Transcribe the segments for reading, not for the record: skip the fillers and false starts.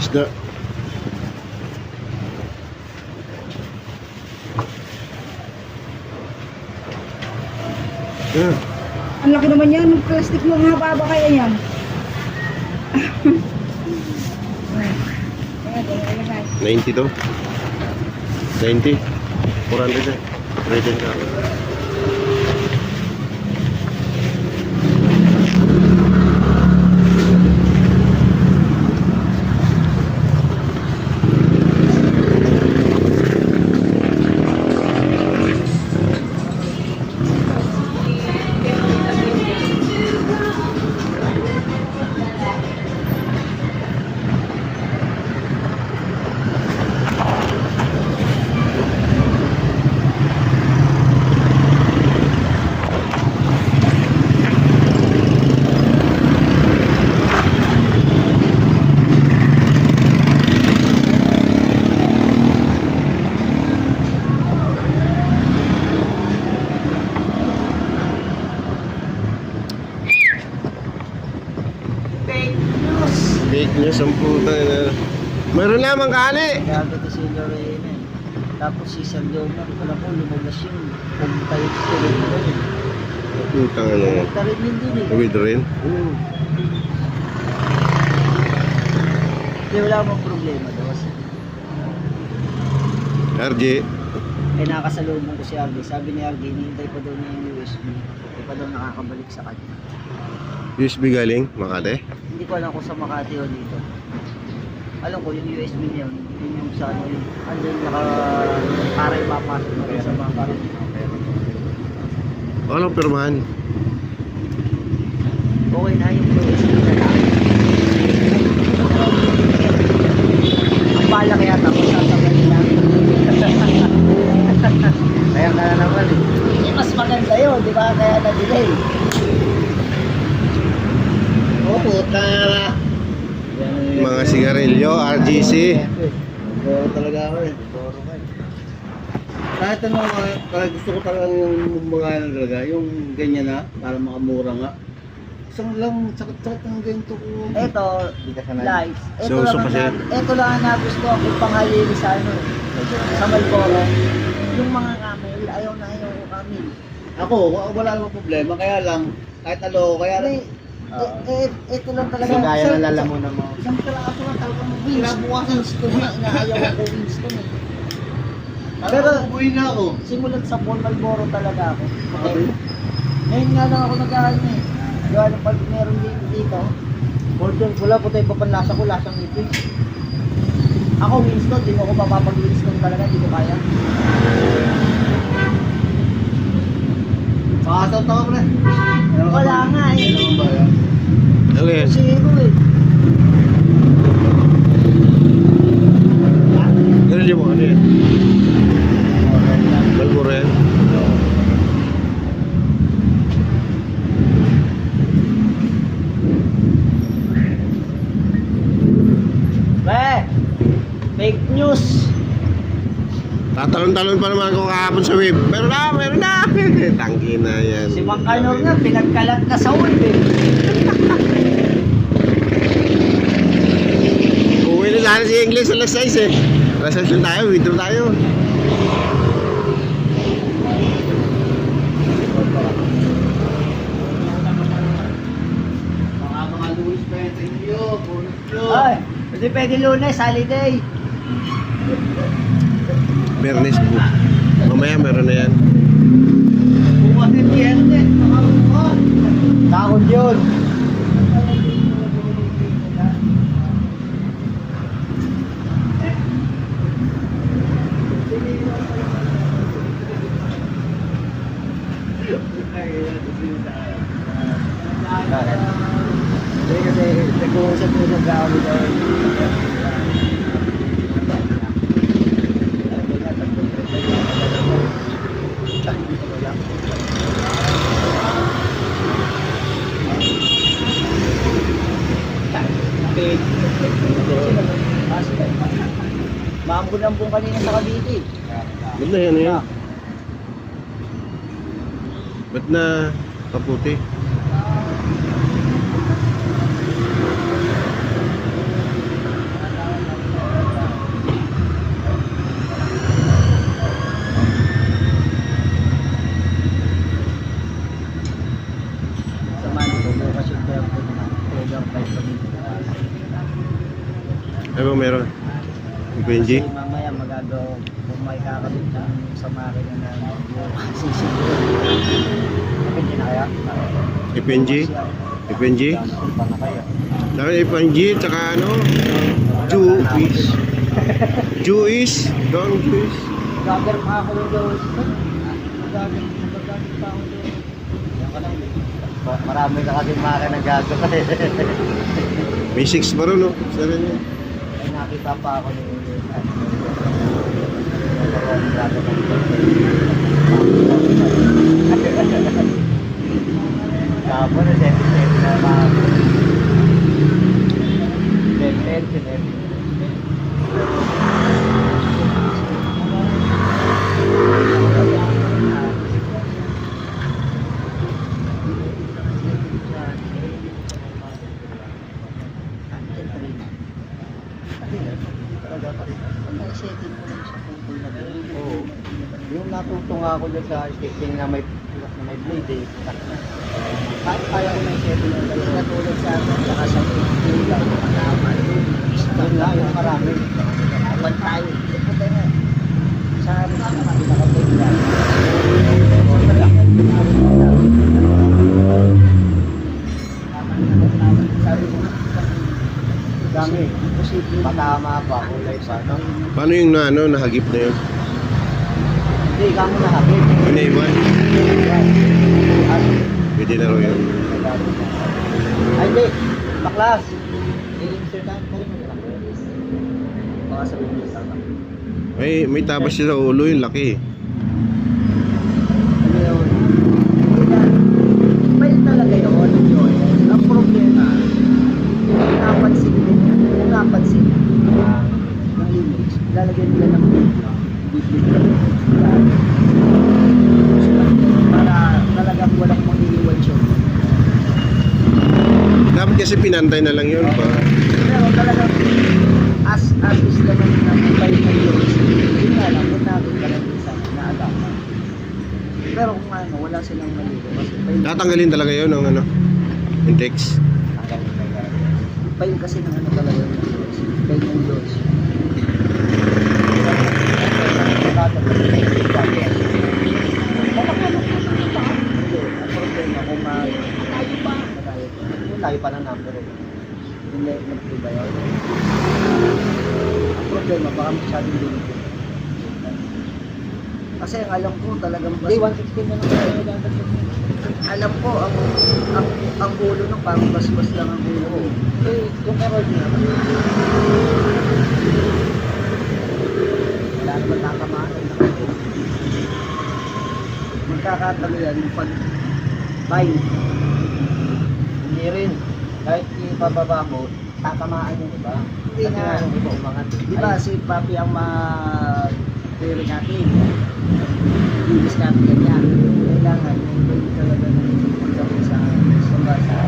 Isda. Yeah. Ang laki naman yan. Plastic mo nga haba kaya yan. Ayan, 90 to. 90. 400 eh. Rated ka. Fake news ang puta. Meron naman kani. Gabi ko si Lorena eh. Tapos si Sergio na, wala ko lumabas yun. Pumunta yun si Lorena yun. Putang ano. Pumunta rin yun dun eh. Uwid rin. Oo. Hindi, wala akong problema daw. RJ. Eh nakasalubong ko si RJ. Sabi ni RJ, hinihintay pa daw niya yung USB. Hindi pa daw nakakabalik sa kanya. USB galing Makati. Hindi ko alam kung sa Makati o dito. Alam ko yung USB niya yun. Yun yung sa ano yun. Ano yung para ipapasok mo rin sa mga Walang pirmahan. okay na yung USB na lang. Ang bala kaya tapos sasabihin lang. Kaya ka na naman eh. Mas maganda yun, di ba? Kaya na-delay. Oh, puta na. Mga sigarilyo, RGC. Boro talaga ako eh. Boro ka eh. Kahit ano, gusto ko talaga yung mga ano talaga, yung ganyan na, para makamura nga. Isang lang, sakit-sakit ng ganito ko. Ito, lights. Ito lang ang nagustuhan ko panghalili sa ano, sa Malboro. Yung mga camel, ayaw na ayaw ko camel. Ako, wala namang problema, kaya lang, kahit ano, kaya lang. Ito lang talaga. Kasi gaya na lalamunan mo. Isang piraso lang talaga mo. Winston na, inaayaw ako Winston eh. Pero, uwi na ako. Simulat sa Paul Malboro talaga ako. Okay. Ngayon nga lang ako nag-aaral eh. Gawa ng pag meron dito. Golden, wala po tayo papanlasa ko, lasang ipis. Ako Winston, di mo ako papapag-Winston talaga, di ko kaya. Pakasot ako pre. Wala nga eh. Okay. Zero eh. Ganun din mo ano yan? Malboro yan. Fake news. Tatalon-talon pa naman ako kahapon sa web. Meron na. Tangki na yan. Si Mang Kanor nga, pinagkalat na sa web eh. Uwi na sana si English alas 6 eh. Alas 6 lang tayo, withdraw tayo. Mga Luis pwede nyo, bonus nyo. Ay, hindi pwede Lunes, holiday. Bernes po. Mamaya meron na yan. Bukas yung Viernes, nakabukas. Takot yun. Hindi kasi nag-uusap mo sa kami daw. Maambun-ambun kanina sa Cavite. Ba't na yan yan? Ba't na kaputi? Ano ba meron? PNG? Kasi mamaya magagawa kung may kakabit ng sa makina na sisiguro. Depende na kaya? PNG? PNG? Pa na kaya? Dahil PNG, tsaka ano? Jewish. Jewish? Don't Jewish. Gagawin pa ako ng Diyos. Gagawin pa ako ng Diyos. Yan ka lang. Marami na kasi makina ng gagawin. May 6 pa rin, no? 7 yun. Ay nakita pa ako ng Tapos na 7-7 na mga 10-10 Oo. Yung natuto nga ako dyan sa skating na may blade eh. Kaya ko na i-setting yung dalawa. Natulog sa akin, saka sa ilaw, malaman. Yun nga, yung marami. One time. Puta nga. Sa amin, pinaka-blade lang. Sabi ko, dami. Patama pa, kulay pa. No? Paano yung ano, nahagip na yun? Hindi, kamo na habit. Pinaiwan? Pwede na rin yun. Ay, hindi. Baklas. I-insertan ko rin mo. Baka sabihin mo tama. May tabas siya sa ulo, yung laki. Ano yun? Fail talaga yun. Ang problema, yung napansin din yan. Yung napansin ng image, lalagyan nila ng bibig para talagang walang mangiiwan siya. Dapat kasi pinantay na lang yun. Pero talagang as is naman na may mayroons. Yun nga lang, kung natin talagang isa na-adapt. Pero kung ano, wala silang maligo. Kasi Tatanggalin talaga yun ng ano, yung text. pain kasi ng ano talaga yung pain ng Diyos. Layo pa ng number. Hindi magtiba yun. Ang problema, baka masyadong limited. Kasi ang alam ko talagang hindi 116 na lang. Alam ko ang ulo ng parang basbas lang ang ulo. Eh, yung error niya. Wala naman tatamaan. Magkakatabi yan yung pag-bind. Hindi rin. Kahit ipababa mo, tatamaan yun, diba? Hindi nga. Di ba si Papi ang ma-theory natin? Ibig natin ganyan. Kailangan yung pwede talaga ng pagkakas sa basa.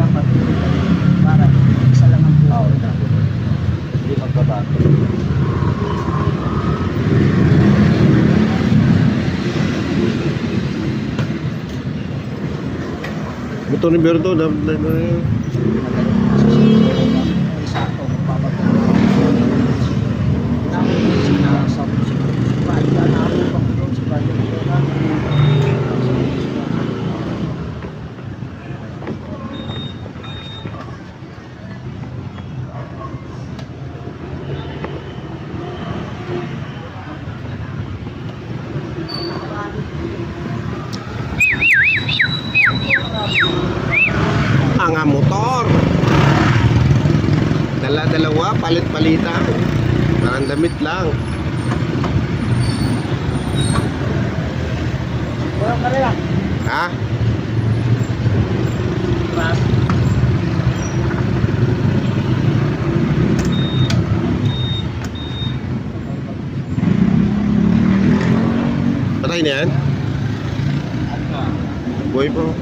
Dapat para isa lang ang puso. Hindi magbabago. Ito ni Berto, dapat na yun. Sakto, magpapagod. Sinasabi si Pati, anak ko doon, si Pati. Ang motor. Dala-dalawa, palit-palitan. Parang damit lang. Walang karela. Ha? Ras. Patay na yan? Buhay po.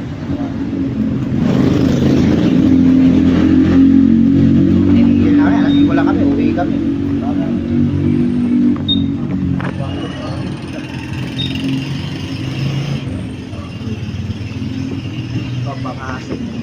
Wala kami, uwi kami. Pagpapakasin.